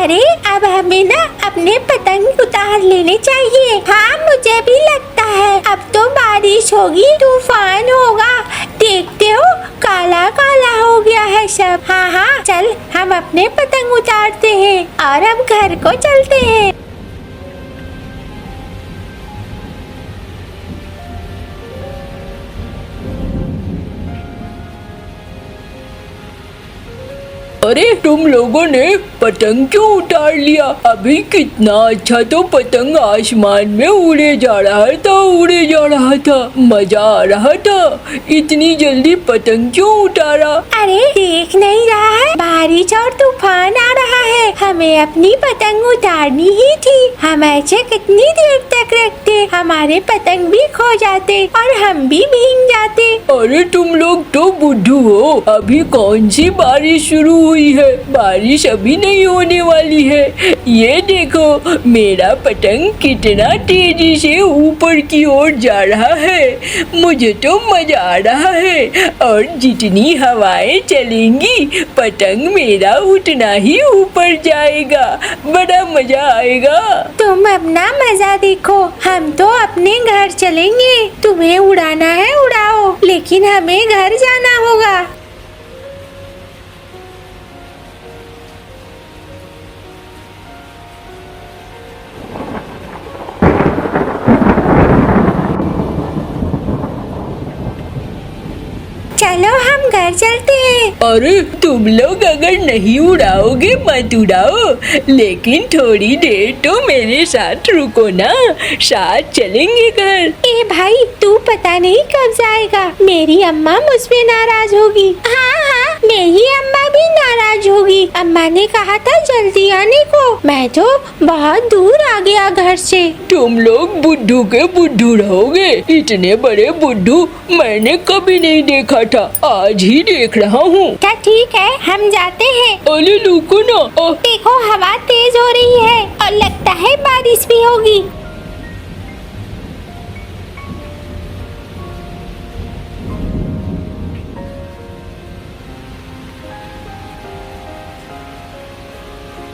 अरे अब हमें ना अपने पतंग उतार लेने चाहिए। हाँ मुझे भी लगता है अब तो बारिश होगी, तूफान होगा। देखते हो काला काला हो गया है सब। हाँ हाँ चल हम अपने पतंग उतारते हैं और अब घर को चलते हैं। अरे तुम लोगों ने पतंग क्यों उतार लिया? अभी कितना अच्छा तो पतंग आसमान में उड़े जा रहा था, मजा आ रहा था। इतनी जल्दी पतंग क्यों उतारा? अरे देख नहीं रहा है बारिश और तूफान आ रहा है, हमें अपनी पतंग उतारनी ही थी। हम ऐसे कितनी देर तक रखते, हमारे पतंग भी खो जाते और हम भी भीग जाते। अरे तुम लोग तो बुद्धू हो, अभी कौन सी बारिश शुरू हुई है? बारिश अभी नहीं होने वाली है। ये देखो मेरा पतंग कितना तेजी से ऊपर की ओर जा रहा है, मुझे तो मजा आ रहा है। और जितनी हवाएं चलेंगी पतंग मेरा उतना ही ऊपर जाएगा, बड़ा मजा आएगा। तुम अपना मजा देखो, हम तो अपने घर चलेंगे। तुम्हें उड़ाना है उड़ाओ, लेकिन हमें घर जाना होगा। चलो हम घर चलते हैं। अरे तुम लोग अगर नहीं उड़ाओगे मत उड़ाओ, लेकिन थोड़ी देर तो मेरे साथ रुको ना, साथ चलेंगे घर। ए भाई तू पता नहीं कब जाएगा, मेरी अम्मा मुझ पे नाराज होगी। हाँ हाँ मेरी अम्मा भी नाराज होगी, अम्मा ने कहा था जल्दी आने को, मैं तो बहुत दूर आ गया घर से। तुम लोग बुद्धू के बुद्धू रहोगे, इतने बड़े बुद्धू मैंने कभी नहीं देखा था, आज ही देख रहा हूँ। क्या ठीक है हम जाते हैं। अरे रुको ना, देखो हवा तेज हो रही है और लगता है बारिश भी होगी।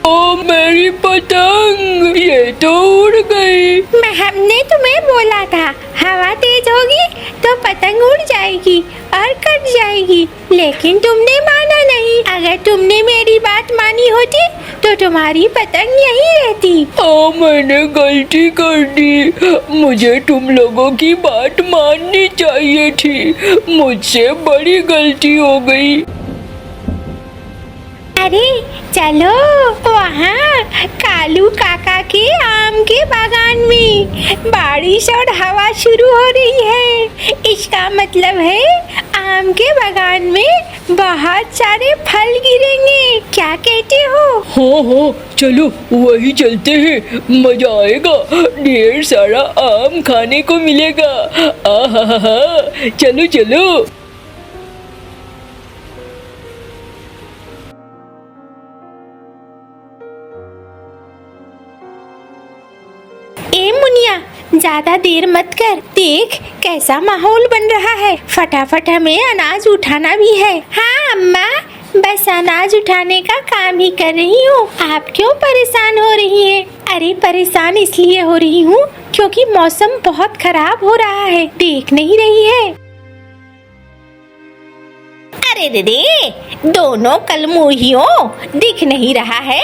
ओ मेरी पतंग, ये तो उड़ गई। हमने तुम्हें बोला था हवा तेज होगी तो पतंग उड़ जाएगी और कट जाएगी, लेकिन तुमने माना नहीं। अगर तुमने मेरी बात मानी होती तो तुम्हारी पतंग यहीं रहती। मैंने गलती कर दी, मुझे तुम लोगों की बात माननी चाहिए थी, मुझसे बड़ी गलती हो गई। अरे चलो वहाँ कालू काका के आम के बागान में बारिश और हवा शुरू हो रही है। इसका मतलब है आम के बागान में बहुत सारे फल गिरेंगे, क्या कहते हो? हाँ चलो वही चलते हैं, मजा आएगा, ढेर सारा आम खाने को मिलेगा। चलो चलो। ए मुनिया ज्यादा देर मत कर, देख कैसा माहौल बन रहा है, फटाफट हमें अनाज उठाना भी है। हाँ अम्मा बस अनाज उठाने का काम ही कर रही हूँ, आप क्यों परेशान हो रही हैं? अरे परेशान इसलिए हो रही हूँ क्योंकि मौसम बहुत खराब हो रहा है, देख नहीं रही है। अरे रे दोनों कलमुहियों दिख नहीं रहा है,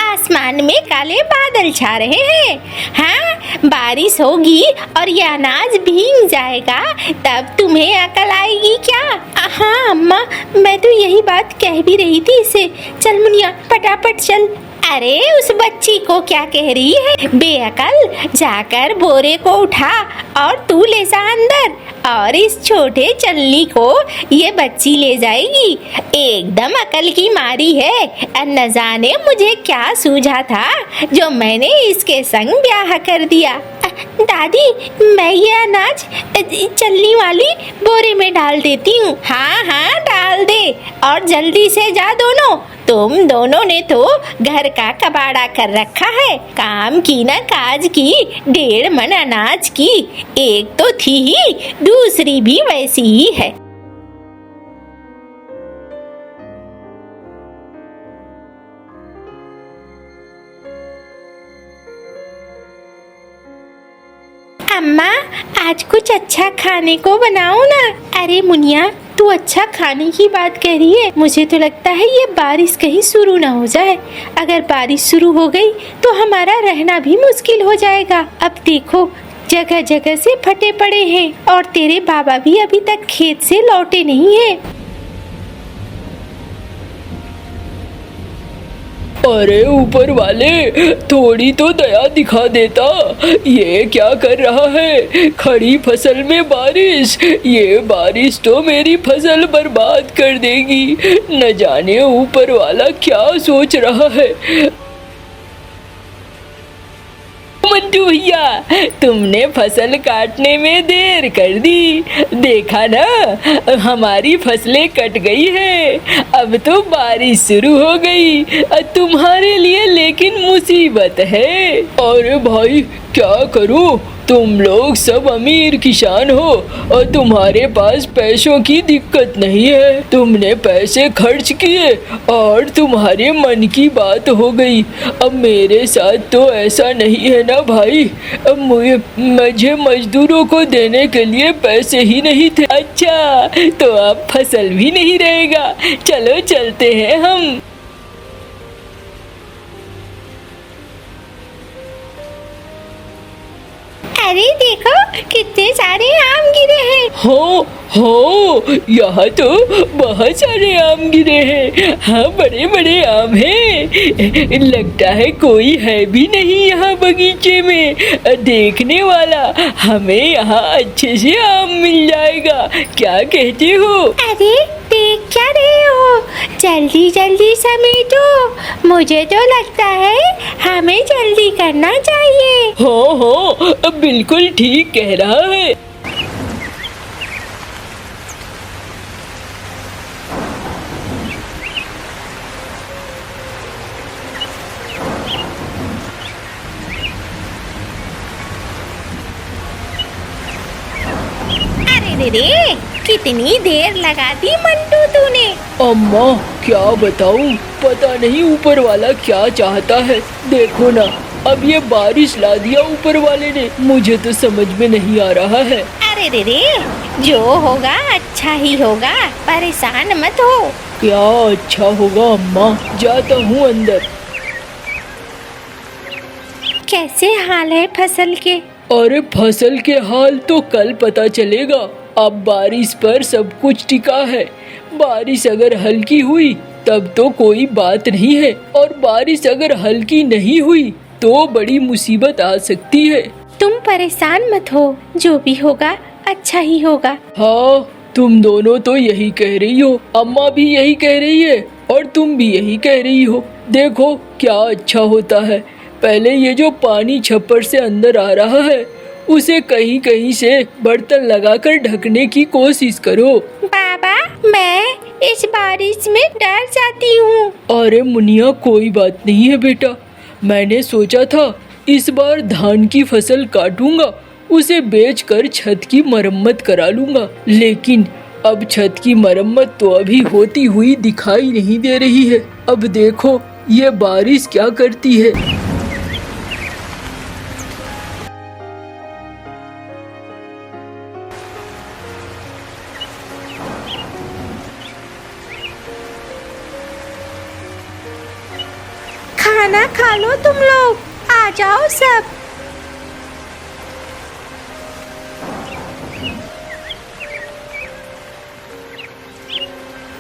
आसमान में काले बादल छा रहे हैं। हाँ बारिश होगी और ये अनाज भीग जाएगा, तब तुम्हें अकल आएगी क्या? हाँ अम्मा मैं तो यही बात कह भी रही थी इसे। चल मुनिया फटाफट चल। अरे उस बच्ची को क्या कह रही है बेअकल, जाकर बोरे को उठा और तू ले जा अंदर, और इस छोटे चलनी को ये बच्ची ले जाएगी। एकदम अकल की मारी है, न जाने मुझे क्या सूझा था जो मैंने इसके संग ब्याह कर दिया। दादी मैं ये अनाज चलनी वाली बोरे में डाल देती हूँ। हाँ हाँ डाल दे और जल्दी से जा दोनों, तुम दोनों ने तो घर का कबाड़ा कर रखा है, काम की ना काज की, 1.5 मन अनाज की, एक तो थी ही दूसरी भी वैसी ही है। अम्मा, आज कुछ अच्छा खाने को बनाओ ना। अरे मुनिया, तू अच्छा खाने की बात कह रही है, मुझे तो लगता है ये बारिश कहीं शुरू ना हो जाए। अगर बारिश शुरू हो गई तो हमारा रहना भी मुश्किल हो जाएगा। अब देखो, जगह जगह से फटे पड़े हैं और तेरे बाबा भी अभी तक खेत से लौटे नहीं हैं। अरे ऊपर वाले, थोड़ी तो दया दिखा देता। ये क्या कर रहा है? खड़ी फसल में बारिश, ये बारिश तो मेरी फसल बर्बाद कर देगी। न जाने ऊपर वाला क्या सोच रहा है। मंटू भैया, तुमने फसल काटने में देर कर दी। देखा ना, हमारी फसलें कट गई है। अब तो बारिश शुरू हो गई। तुम्हारे लिए लेकिन मुसीबत है। अरे भाई, क्या करूं? तुम लोग सब अमीर किसान हो और तुम्हारे पास पैसों की दिक्कत नहीं है। तुमने पैसे खर्च किए और तुम्हारे मन की बात हो गई। अब मेरे साथ तो ऐसा नहीं है ना भाई। अब मुझे मजदूरों को देने के लिए पैसे ही नहीं थे। अच्छा, तो अब फसल भी नहीं रहेगा। चलो चलते हैं हम। अरे देखो, कितने सारे आम गिरे हैं। हो, यहाँ तो बहुत सारे आम गिरे हैं। हाँ, बड़े बड़े आम हैं। लगता है कोई है भी नहीं यहाँ बगीचे में देखने वाला। हमें यहाँ अच्छे से आम मिल जाएगा। क्या कहते हो? अरे देख क्या रहे हो? जल्दी जल्दी समेटो। मुझे तो लगता है हमें जल्दी करना चाहिए। हो, बिल्कुल ठीक कह रहा है। अरे रे, कितनी देर लगा दी मंटू तूने। अम्मा, क्या बताऊं, पता नहीं ऊपर वाला क्या चाहता है। देखो ना, अब ये बारिश ला दिया ऊपर वाले ने। मुझे तो समझ में नहीं आ रहा है। अरे रे, जो होगा अच्छा ही होगा, परेशान मत हो। क्या अच्छा होगा अम्मा? जाता हूँ अंदर। कैसे हाल है फसल के? अरे फसल के हाल तो कल पता चलेगा। अब बारिश पर सब कुछ टिका है। बारिश अगर हल्की हुई तब तो कोई बात नहीं है, और बारिश अगर हल्की नहीं हुई तो बड़ी मुसीबत आ सकती है। तुम परेशान मत हो, जो भी होगा अच्छा ही होगा। हाँ, तुम दोनों तो यही कह रही हो। अम्मा भी यही कह रही है और तुम भी यही कह रही हो। देखो क्या अच्छा होता है। पहले ये जो पानी छप्पर से अंदर आ रहा है, उसे कहीं कहीं से बर्तन लगाकर ढकने की कोशिश करो। बाबा, मैं इस बारिश में डर जाती हूँ। अरे मुनिया, कोई बात नहीं है बेटा। मैंने सोचा था इस बार धान की फसल काटूंगा, उसे बेचकर छत की मरम्मत करा लूंगा। लेकिन अब छत की मरम्मत तो अभी होती हुई दिखाई नहीं दे रही है। अब देखो ये बारिश क्या करती है। खाना खा लो तुम लोग, आ जाओ सब।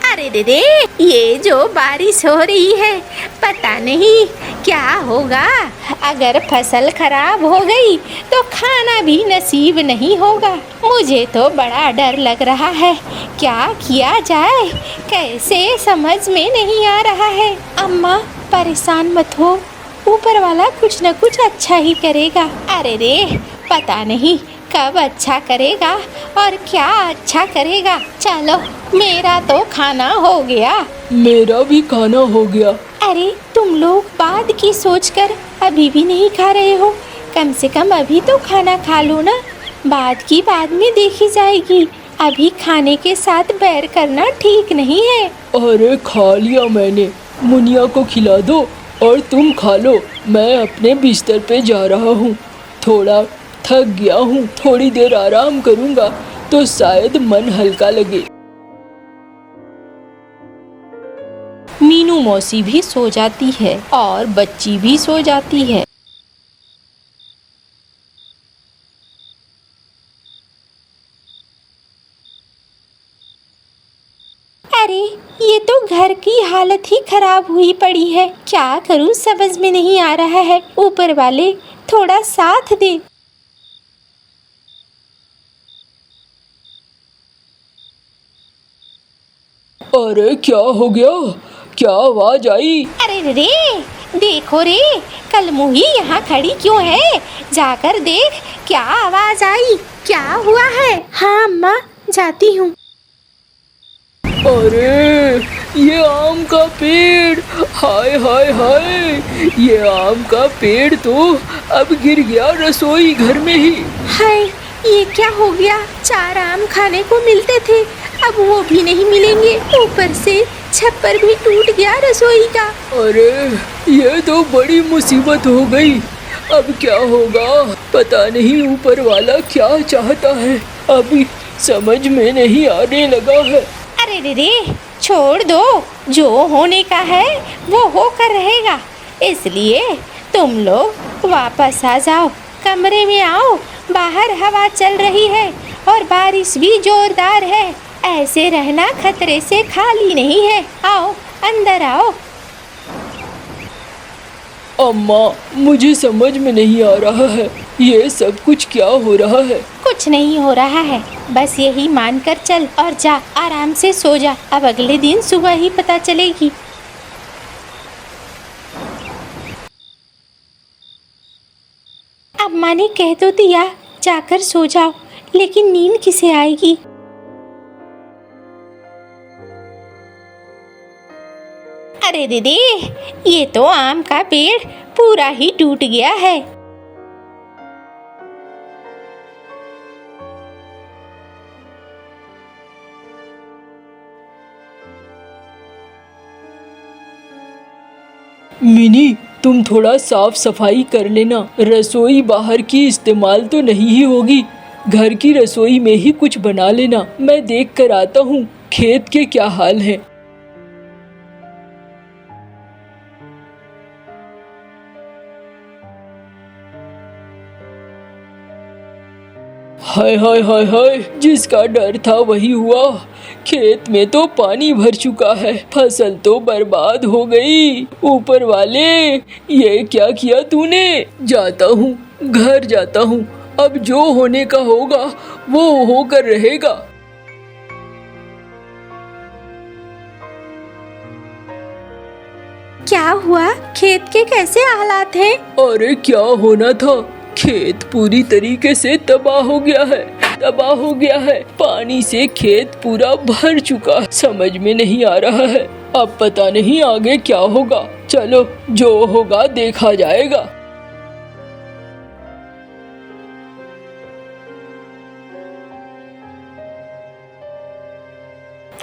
अरे रे, ये जो बारिश हो रही है, पता नहीं क्या होगा। अगर फसल खराब हो गई तो खाना भी नसीब नहीं होगा। मुझे तो बड़ा डर लग रहा है। क्या किया जाए, कैसे समझ में नहीं आ रहा है। अम्मा, परेशान मत हो, ऊपर वाला कुछ न कुछ अच्छा ही करेगा। अरे रे, पता नहीं कब अच्छा करेगा और क्या अच्छा करेगा। चलो, मेरा तो खाना हो गया। मेरा भी खाना हो गया। अरे तुम लोग बाद की सोचकर अभी भी नहीं खा रहे हो? कम से कम अभी तो खाना खा लो ना। बाद की बाद में देखी जाएगी। अभी खाने के साथ बैर करना ठीक नहीं है। अरे खा लिया मैंने। मुनिया को खिला दो और तुम खा लो। मैं अपने बिस्तर पे जा रहा हूँ। थोड़ा थक गया हूँ, थोड़ी देर आराम करूँगा तो शायद मन हल्का लगे। मीनू मौसी भी सो जाती है और बच्ची भी सो जाती है। अरे ये तो घर की हालत ही खराब हुई पड़ी है, क्या करूं समझ में नहीं आ रहा है। ऊपर वाले थोड़ा साथ दे। अरे क्या हो गया, क्या आवाज आई? अरे रे, देखो रे, कलमुही यहाँ खड़ी क्यों है? जाकर देख, क्या आवाज आई, क्या हुआ है? हाँ अम्मा, जाती हूँ। अरे ये आम का पेड़, हाय हाय हाय, ये आम का पेड़ तो अब गिर गया रसोई घर में ही। हाय, ये क्या हो गया? 4 आम खाने को मिलते थे, अब वो भी नहीं मिलेंगे। ऊपर से छप्पर भी टूट गया रसोई का। अरे ये तो बड़ी मुसीबत हो गई, अब क्या होगा? पता नहीं ऊपर वाला क्या चाहता है, अभी समझ में नहीं आने लगा है। अरे रे, छोड़ दो, जो होने का है वो होकर रहेगा। इसलिए तुम लोग वापस आ जाओ, कमरे में आओ। बाहर हवा चल रही है और बारिश भी जोरदार है। ऐसे रहना खतरे से खाली नहीं है। आओ, अंदर आओ। अम्मा, मुझे समझ में नहीं आ रहा है, ये सब कुछ क्या हो रहा है? कुछ नहीं हो रहा है, बस यही मानकर चल और जा, आराम से सो जा। अब अगले दिन सुबह ही पता चलेगी। अम्मा ने कह तो दिया जाकर सो जाओ, लेकिन नींद किसे आएगी? अरे दीदी, ये तो आम का पेड़ पूरा ही टूट गया है। मिनी, तुम थोड़ा साफ सफाई कर लेना। रसोई बाहर की इस्तेमाल तो नहीं ही होगी, घर की रसोई में ही कुछ बना लेना। मैं देख कर आता हूँ खेत के क्या हाल है। हाय हाय हाय हाय, जिसका डर था वही हुआ। खेत में तो पानी भर चुका है, फसल तो बर्बाद हो गई। ऊपर वाले, ये क्या किया तूने? जाता हूँ, घर जाता हूँ, अब जो होने का होगा वो होकर रहेगा। क्या हुआ? खेत के कैसे हालात हैं? अरे क्या होना था, खेत पूरी तरीके से तबाह हो गया है, तबाह हो गया है। पानी से खेत पूरा भर चुका, समझ में नहीं आ रहा है। अब पता नहीं आगे क्या होगा। चलो, जो होगा देखा जाएगा।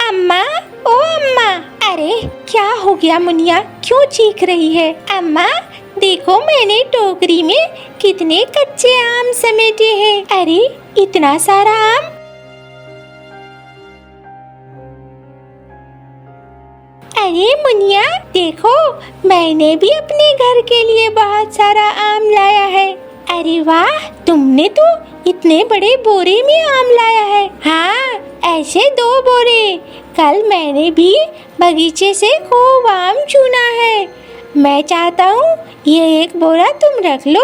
अम्मा, ओ अम्मा, अरे क्या हो गया मुनिया, क्यों चीख रही है? अम्मा देखो, मैंने टोकरी में कितने कच्चे आम समेटे हैं। अरे इतना सारा आम। अरे मुनिया देखो, मैंने भी अपने घर के लिए बहुत सारा आम लाया है। अरे वाह, तुमने तो इतने बड़े बोरे में आम लाया है। हाँ, ऐसे 2 बोरे। कल मैंने भी बगीचे से खूब आम चुना है। मैं चाहता हूँ ये 1 बोरा तुम रख लो।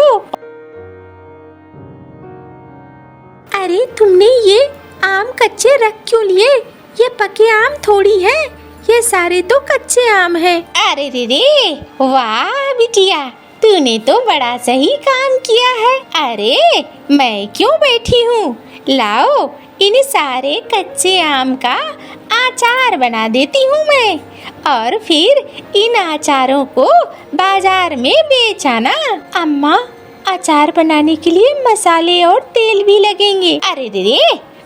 अरे तुमने ये आम कच्चे रख क्यों लिए? ये पके आम थोड़ी है, ये सारे तो कच्चे आम हैं। अरे रे, वाह बिटिया, तूने तो बड़ा सही काम किया है। अरे मैं क्यों बैठी हूँ, लाओ इन सारे कच्चे आम का अचार बना देती हूँ मैं, और फिर इन अचारों को बाजार में बेच आना। अम्मा, अचार बनाने के लिए मसाले और तेल भी लगेंगे। अरे रे,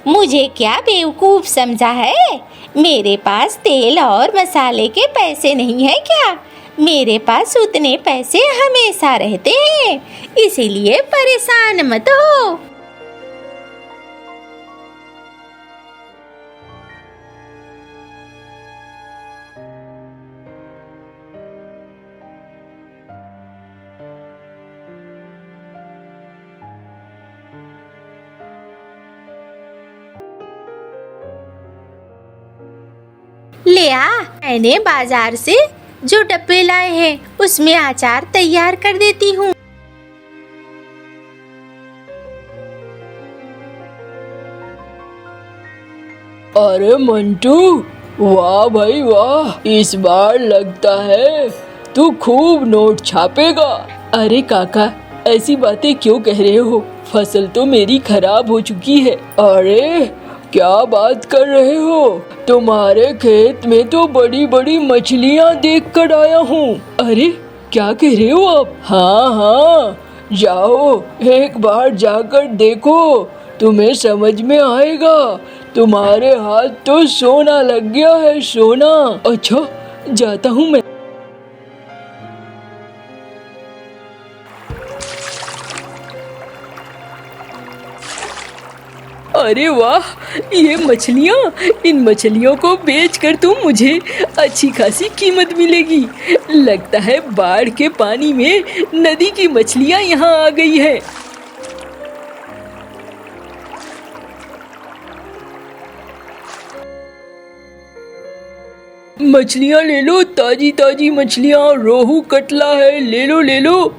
मुझे क्या बेवकूफ समझा है? मेरे पास तेल और मसाले के पैसे नहीं है क्या? मेरे पास उतने पैसे हमेशा रहते हैं, इसीलिए परेशान मत हो। ले आ, मैंने बाजार से जो डब्बे लाए हैं उसमें अचार तैयार कर देती हूँ। अरे मंटू, वाह भाई वाह, इस बार लगता है तू खूब नोट छापेगा। अरे काका, ऐसी बातें क्यों कह रहे हो? फसल तो मेरी खराब हो चुकी है। अरे क्या बात कर रहे हो? तुम्हारे खेत में तो बड़ी बड़ी मछलियाँ देख कर आया हूँ। अरे क्या कह रहे हो आप? हाँ हाँ, जाओ एक बार जाकर देखो, तुम्हें समझ में आएगा। तुम्हारे हाथ तो सोना लग गया है, सोना। अच्छा, जाता हूँ मैं। अरे वाह, ये मछलियाँ, इन मछलियों को बेचकर तो मुझे अच्छी खासी कीमत मिलेगी। लगता है बाढ़ के पानी में नदी की मछलियाँ यहाँ आ गई है। मछलियाँ ले लो, ताजी ताजी मछलियाँ, रोहू कतला है, ले लो ले लो।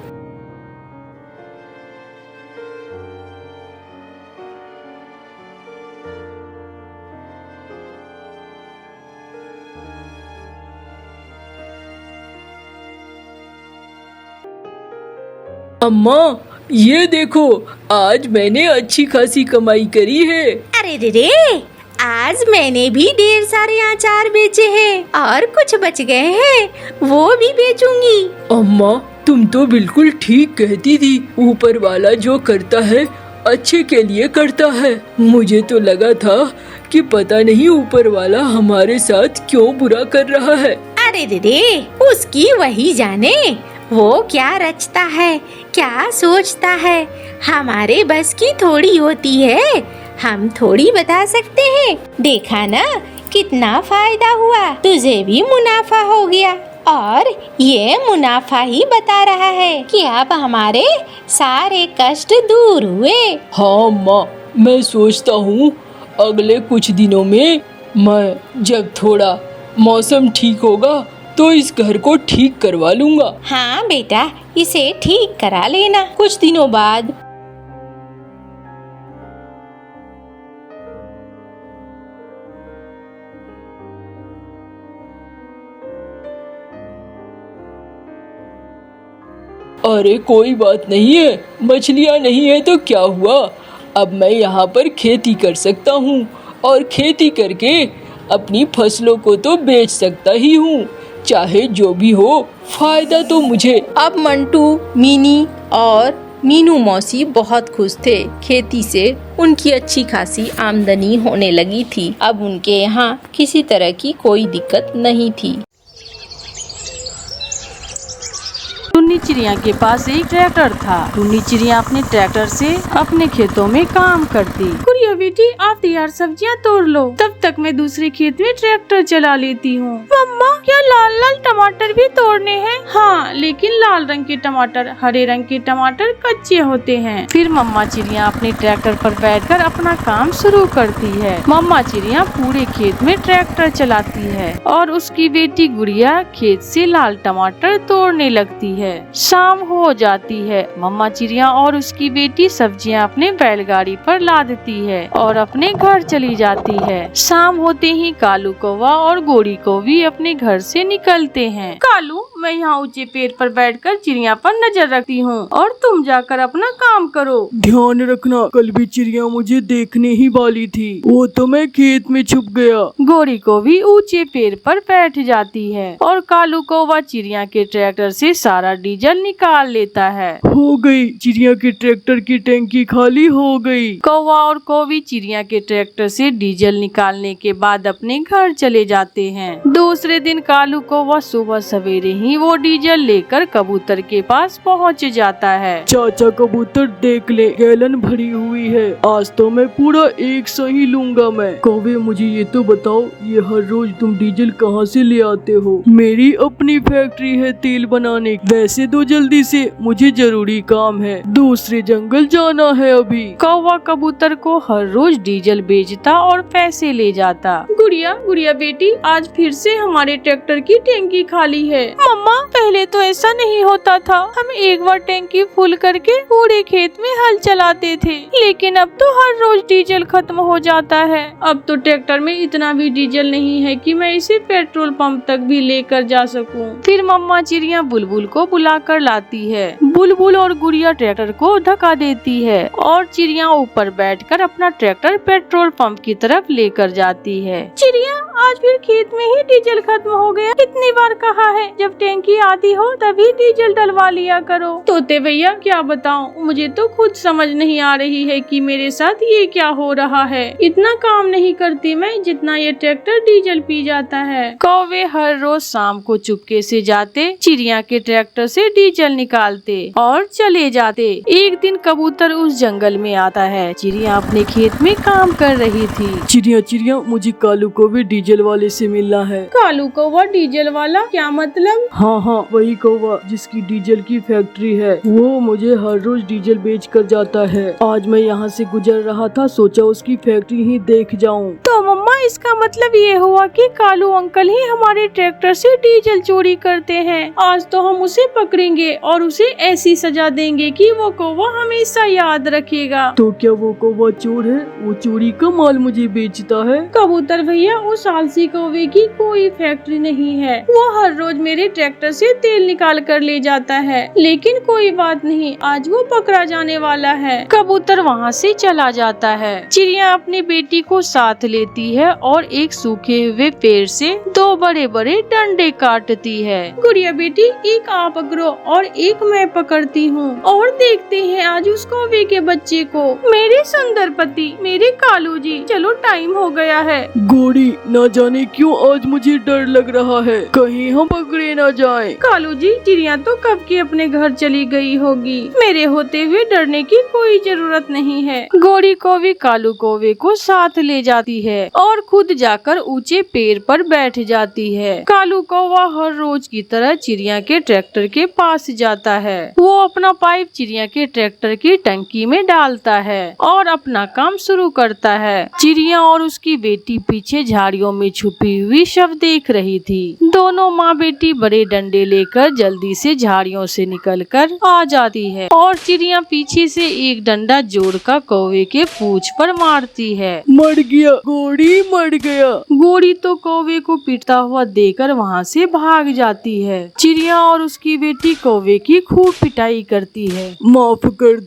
अम्मा, ये देखो, आज मैंने अच्छी खासी कमाई करी है। अरे रे, आज मैंने भी ढेर सारे अचार बेचे हैं और कुछ बच गए हैं, वो भी बेचूंगी। अम्मा, तुम तो बिल्कुल ठीक कहती थी। ऊपर वाला जो करता है अच्छे के लिए करता है। मुझे तो लगा था कि पता नहीं ऊपर वाला हमारे साथ क्यों बुरा कर रहा है। अरे रे, उसकी वही जाने, वो क्या रचता है, क्या सोचता है। हमारे बस की थोड़ी होती है, हम थोड़ी बता सकते हैं। देखा ना कितना फायदा हुआ, तुझे भी मुनाफा हो गया और ये मुनाफा ही बता रहा है कि अब हमारे सारे कष्ट दूर हुए। हाँ माँ, मैं सोचता हूँ अगले कुछ दिनों में मैं जब थोड़ा मौसम ठीक होगा तो इस घर को ठीक करवा लूँगा। हाँ बेटा, इसे ठीक करा लेना कुछ दिनों बाद। अरे कोई बात नहीं है, मछलियाँ नहीं है तो क्या हुआ, अब मैं यहाँ पर खेती कर सकता हूँ और खेती करके अपनी फसलों को तो बेच सकता ही हूँ। चाहे जो भी हो, फायदा तो मुझे। अब मंटू, मिनी और मीनू मौसी बहुत खुश थे। खेती से उनकी अच्छी खासी आमदनी होने लगी थी। अब उनके यहाँ किसी तरह की कोई दिक्कत नहीं थी। टुन्नी चिड़िया के पास एक ट्रैक्टर था। टुन्नी चिड़िया अपने ट्रैक्टर से अपने खेतों में काम करती। गुड़िया बेटी, आप तैयार सब्जियां तोड़ लो, तब तक मैं दूसरे खेत में ट्रैक्टर चला लेती हूँ। मम्मा, क्या लाल लाल टमाटर भी तोड़ने हैं? हाँ, लेकिन लाल रंग के टमाटर, हरे रंग के टमाटर कच्चे होते हैं। फिर मम्मा चिड़िया अपने ट्रैक्टर पर बैठकर अपना काम शुरू करती है। मम्मा चिड़िया पूरे खेत में ट्रैक्टर चलाती है और उसकी बेटी गुड़िया खेत से लाल टमाटर तोड़ने लगती है। शाम हो जाती है। मम्मा चिड़िया और उसकी बेटी सब्जियां अपने बैलगाड़ी पर लादती है और अपने घर चली जाती है। शाम होते ही कालू कौवा और गोरी कौवी अपने घर से निकलते हैं। कालू, मैं यहाँ ऊंचे पेड़ पर बैठकर चिड़िया पर नजर रखती हूँ और तुम जाकर अपना काम करो। ध्यान रखना, कल भी चिड़िया मुझे देखने ही वाली थी, वो तो मैं खेत में छुप गया। गोरी कौवी ऊंचे पेड़ पर बैठ जाती है और कालू कौवा चिड़िया के ट्रैक्टर से सारा डीजल निकाल लेता है। हो गई, चिड़िया के ट्रैक्टर की टैंकी खाली हो गई। कौवा और कौवी चिड़िया के ट्रैक्टर से डीजल निकालने के बाद अपने घर चले जाते हैं। दूसरे दिन कालू कौवा सुबह सवेरे ही ही वो डीजल लेकर कबूतर के पास पहुंच जाता है। चाचा कबूतर देख ले, गैलन भरी हुई है। आज तो मैं पूरा एक सही लूंगा मैं। कौवे मुझे ये तो बताओ, ये हर रोज तुम डीजल कहाँ से ले आते हो? मेरी अपनी फैक्ट्री है तेल बनाने की। वैसे दो जल्दी से, मुझे जरूरी काम है, दूसरे जंगल जाना है अभी। कौवा कबूतर को हर रोज डीजल बेचता और पैसे ले जाता। गुड़िया गुड़िया बेटी, आज फिर से हमारे ट्रैक्टर की टैंकी खाली है। मम्मा, पहले तो ऐसा नहीं होता था। हम एक बार टैंकी फुल करके पूरे खेत में हल चलाते थे, लेकिन अब तो हर रोज डीजल खत्म हो जाता है। अब तो ट्रैक्टर में इतना भी डीजल नहीं है कि मैं इसे पेट्रोल पंप तक भी लेकर जा सकूं। फिर मम्मा चिड़िया बुलबुल को बुलाकर लाती है। बुलबुल और गुड़िया ट्रैक्टर को धक्का देती है और चिड़िया ऊपर बैठकर अपना ट्रैक्टर पेट्रोल पंप की तरफ लेकर जाती है। चिड़िया, आज फिर खेत में ही डीजल खत्म हो गया। कितनी बार कहा है, जब टैंकी आती हो तभी डीजल डलवा लिया करो। तोते भैया, क्या बताऊं, मुझे तो खुद समझ नहीं आ रही है कि मेरे साथ ये क्या हो रहा है। इतना काम नहीं करती मैं जितना ये ट्रैक्टर डीजल पी जाता है। कौवे हर रोज शाम को चुपके से जाते, चिड़िया के ट्रैक्टर से डीजल निकालते और चले जाते। एक दिन कबूतर उस जंगल में आता है। चिड़िया अपने खेत में काम कर रही थी। चिड़िया चिड़िया, मुझे कालू कौवे डीजल वाले से मिलना है। कालू कौवा डीजल वाला, क्या मतलब? हाँ, वही कौवा जिसकी डीजल की फैक्ट्री है। वो मुझे हर रोज डीजल बेच कर जाता है। आज मैं यहाँ से गुजर रहा था, सोचा उसकी फैक्ट्री ही देख जाऊँ। तो मम्मा, इसका मतलब ये हुआ कि कालू अंकल ही हमारे ट्रैक्टर से डीजल चोरी करते हैं। आज तो हम उसे पकड़ेंगे और उसे ऐसी सजा देंगे कि वो कौवा हमेशा याद रखेगा। तो क्या वो कौवा चोर है? वो चोरी का माल मुझे बेचता है? कबूतर भैया, उस आलसी कौवे की कोई फैक्ट्री नहीं है। वो हर रोज मेरे ट्रैक्टर से तेल निकाल कर ले जाता है, लेकिन कोई बात नहीं, आज वो पकड़ा जाने वाला है। कबूतर वहाँ से चला जाता है। चिड़िया अपनी बेटी को साथ लेती है और एक सूखे हुए पेड़ से दो बड़े बड़े डंडे काटती है। गुड़िया बेटी, एक आप पकड़ो और एक मैं पकड़ती हूँ, और देखते हैं आज उस कौवे के बच्चे को। मेरे सुंदर पति, मेरे कालू जी, चलो टाइम हो गया है। गोड़ी, न जाने क्यों आज मुझे डर लग रहा है, कहीं हम पकड़े न जाएं। कालू जी, चिड़िया तो कब की अपने घर चली गई होगी। मेरे होते हुए डरने की कोई जरूरत नहीं है। गोड़ी कौवी कालू कौवे को साथ ले जाती है और खुद जाकर ऊंचे पेड़ पर बैठ जाती है। कालू कौवा हर रोज की तरह चिड़िया के ट्रैक्टर के पास जाता है। वो अपना पाइप चिड़िया के ट्रैक्टर की टंकी में डालता है और अपना काम शुरू करता है। चिड़िया और उसकी बेटी पीछे झाड़ियों में छुपी हुई शव देख रही थी। दोनों माँ बेटी बड़े डंडे लेकर जल्दी से झाड़ियों से निकलकर आ जाती है और चिड़िया पीछे से एक डंडा जोड़कर कौवे के पूंछ पर मारती है। मर गया गोड़ी, मर गया। गोड़ी तो कौवे को पीटता हुआ देखकर वहाँ से भाग जाती है। चिड़िया और उसकी बेटी कौवे की खूब पिटाई करती है। माफ कर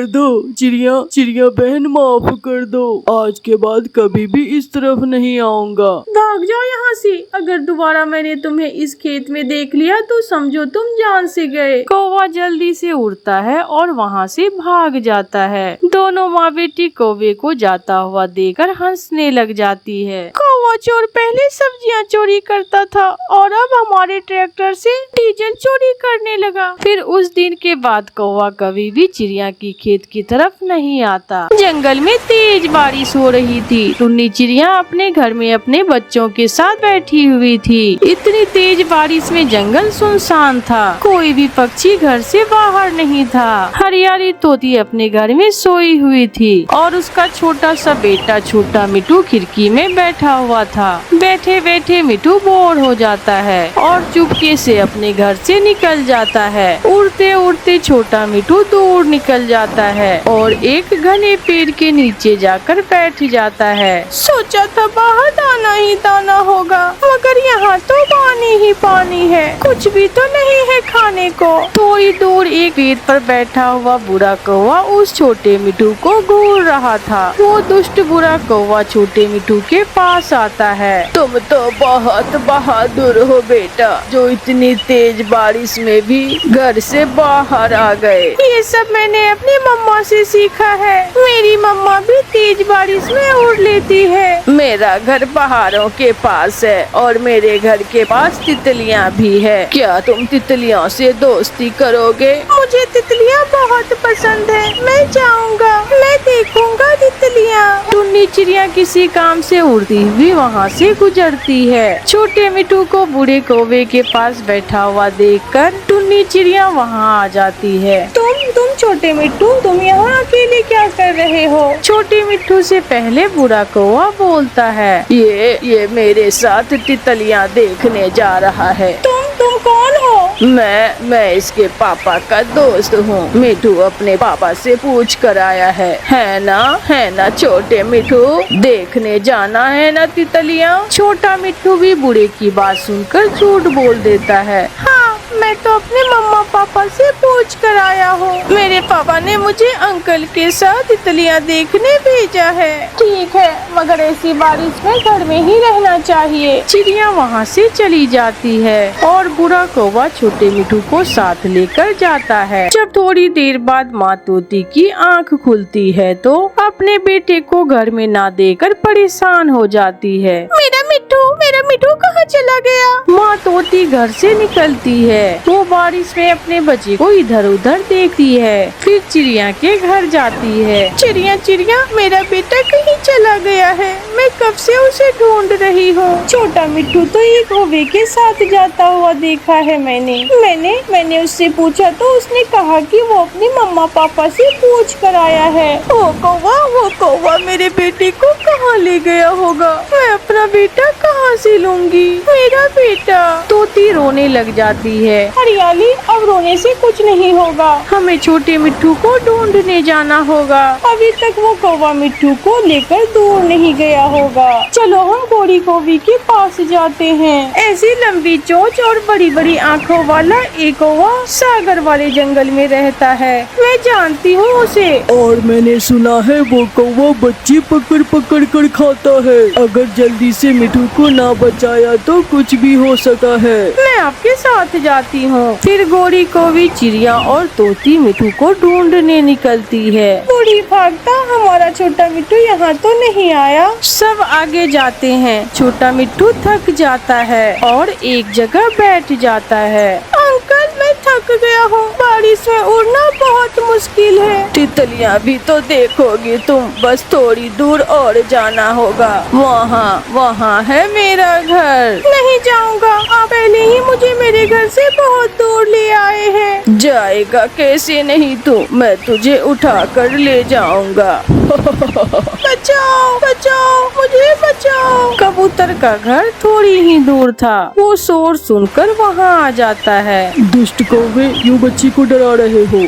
दो चिड़िया, चिड़िया बहन, माफ कर दो। आज के बाद कभी भी इस तरफ नहीं आऊँगा। भाग जाओ यहाँ से। अगर दोबारा मैंने तुम्हें इस खेत में देख लिया तो समझो तुम जान से गए। कौवा जल्दी से उड़ता है और वहाँ से भाग जाता है। दोनों माँ बेटी कौवे को जाता हुआ देखकर हंसने लग जाती है। कौवा चोर पहले सब्जियाँ चोरी करता था और अब हमारे ट्रैक्टर से डीजल चोरी करने लगा। फिर उस दिन के बाद कौवा कभी भी चिड़िया की खेत की तरफ नहीं आता। जंगल में तेज बारिश हो रही थी। टुन्नी चिड़िया अपने घर में अपने बच्चों के साथ बैठी हुई थी। इतनी तेज बारिश में जंगल सुनसान था, कोई भी पक्षी घर से बाहर नहीं था। हरियाली तोती अपने घर में सोई हुई थी और उसका छोटा सा बेटा छोटा मिट्टू खिड़की में बैठा हुआ था। बैठे बैठे मिट्टू बोर हो जाता है और चुपके से अपने घर से निकल जाता है। उड़ते उड़ते छोटा मिट्टू दूर निकल जाता है और एक घने पेड़ के नीचे जाकर बैठ जाता है। सोचा था बाहर दाना ही दाना होगा, मगर यहाँ तो पानी ही पानी है, कुछ भी तो नहीं है खाने को। थोड़ी दूर एक पेड़ पर बैठा हुआ बुरा कौवा उस छोटे मिट्टू को घूर रहा था। वो दुष्ट बुरा कौवा छोटे मिट्टू के पास आता जाता है। तुम तो बहुत बहादुर हो बेटा, जो इतनी तेज बारिश में भी घर से बाहर आ गए। ये सब मैंने अपनी मम्मा से सीखा है। मेरी मम्मा भी तेज बारिश में उड़ लेती है। मेरा घर पहाड़ों के पास है और मेरे घर के पास तितलियाँ भी है। क्या तुम तितलियों से दोस्ती करोगे? मुझे तितलियाँ बहुत पसंद है। मैं जाऊँगा, मैं देखूंगा तितलियाँ। टुन्नी चिड़िया किसी काम से उड़ती हुई वहाँ से गुजरती है। छोटे मिट्टू को बूढ़े कौवे के पास बैठा हुआ देखकर टुन्नी चिड़िया वहाँ आ जाती है। तुम छोटे मिट्टू, तुम यहाँ अकेले क्या कर रहे हो? छोटे मिट्टू से पहले बूढ़ा कौवा बोलता है, ये मेरे साथ तितलियाँ देखने जा रहा है। तुम कौन हो? मैं इसके पापा का दोस्त हूँ। मिठू अपने पापा से पूछ कर आया है ना छोटे मिठू? देखने जाना है ना तितलियाँ? छोटा मिट्टू भी बूढ़े की बात सुनकर झूठ बोल देता है। हाँ, मैं तो अपने मम्मा पापा से पूछ कर आया हूँ। मेरे पापा ने मुझे अंकल के साथ तितलियाँ देखने भेजा है। ठीक है, मगर ऐसी बारिश में घर में ही रहना चाहिए। चिड़िया वहाँ से चली जाती है और बूढ़ा कौवा छोटे मिट्टू को साथ लेकर जाता है। जब थोड़ी देर बाद माँ तोती की आँख खुलती है तो अपने बेटे को घर में ना देकर परेशान हो जाती है। मेरा मिट्टू कहाँ चला गया? माँ तोती घर से निकलती है। वो बारिश में अपने बच्चे को इधर उधर देखती है, फिर चिड़िया के घर जाती है। चिड़िया, मेरा बेटा कहीं चला गया है। मैं कब से उसे ढूंढ रही हूँ। छोटा मिट्टू तो एक कौवे के साथ जाता हुआ देखा है मैंने उससे पूछा तो उसने कहा कि वो अपनी मम्मा पापा से पूछ कर आया है। वो कौवा मेरे बेटे को कहाँ ले गया होगा? मैं अपना बेटा कहाँ से लूँगी? मेरा बेटा। तोती रोने लग जाती है। हरियाली, अब रोने से कुछ नहीं होगा। हमें छोटे मिट्टू को ढूंढने जाना होगा। अभी तक वो कौवा मिट्टू को लेकर दूर नहीं गया होगा। चलो हम गोरी कौवी के पास जाते हैं। ऐसी लंबी चोंच और बड़ी बड़ी आँखों वाला एक कौवा सागर वाले जंगल में रहता है। मैं जानती हूँ उसे। और मैंने सुना है वो कौवा बच्चे पकड़ पकड़ कर खाता है। अगर जल्दी से मिठू को ना बचाया तो कुछ भी हो सकता है। मैं आपके साथ जाती हूँ। फिर गोरी कौवी, चिड़िया और तोती मिठू को ढूंढने निकलती है। बूढ़ी भागता, हमारा छोटा मिट्टू यहाँ तो नहीं आया। सब आगे जाते हैं। छोटा मिट्टू थक जाता है और एक जगह बैठ जाता है। अंकल, मैं थक गया हूँ। बारिश में उड़ना बहुत मुश्किल है। तितलियाँ भी तो देखोगी तुम, बस थोड़ी दूर और जाना होगा। वहाँ है मेरा घर। नहीं जाऊँगा, आप पहले ही मुझे मेरे घर से बहुत दूर ले आए हैं। जाएगा कैसे नहीं तू? मैं तुझे उठा कर ले जाऊंगा। बचाओ, मुझे बचाओ। कबूतर का घर थोड़ी ही दूर था। वो शोर सुनकर वहाँ आ जाता है। दुष्ट कौवे, यूँ बच्ची को डरा रहे हो?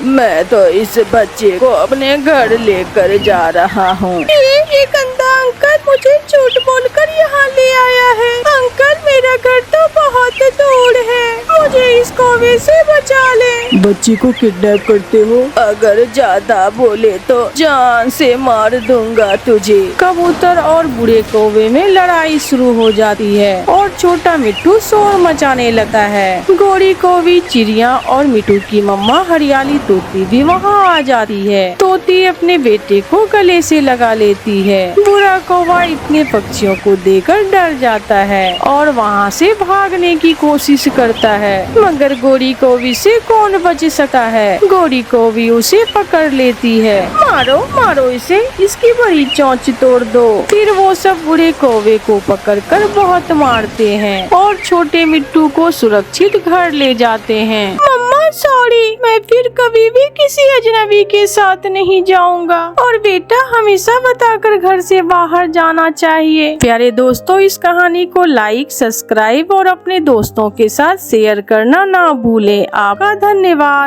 मैं तो इस बच्चे को अपने घर लेकर जा रहा हूँ। ये गंदा अंकल मुझे झूठ बोलकर यहाँ ले आया है। अंकल, मेरा घर तो बहुत दूर है। मुझे इस कौवे से बचा ले। बच्ची को किडनैप करते हो? अगर ज्यादा बोले तो जान से मार दूंगा तुझे। कबूतर और बूढ़े कौवे में लड़ाई शुरू हो जाती है और छोटा मिट्टू शोर मचाने लगता है। गोरी कौवी, चिड़िया और मिट्टू की मम्मा हरियाली तोती भी वहाँ आ जाती है। तोती अपने बेटे को गले से लगा लेती है। बूढ़ा कौवा इतने पक्षियों को देखकर डर जाता है और वहाँ से भागने की कोशिश करता है, मगर गोरी कौवी से कौन बच सकता है। गोरी कौवी उसे पकड़ लेती है। मारो इसे, इसकी बड़ी चोंच तोड़ दो। फिर वो सब बूढ़े कौवे को पकड़कर बहुत मारते हैं और छोटे मिट्टू को सुरक्षित घर ले जाते हैं। मम्मा, सॉरी, मैं फिर कभी भी किसी अजनबी के साथ नहीं जाऊंगा। और बेटा, हमेशा बताकर घर से बाहर जाना चाहिए। प्यारे दोस्तों, इस कहानी को लाइक, सब्सक्राइब और अपने दोस्तों के साथ शेयर करना ना भूलें। आपका धन्यवाद।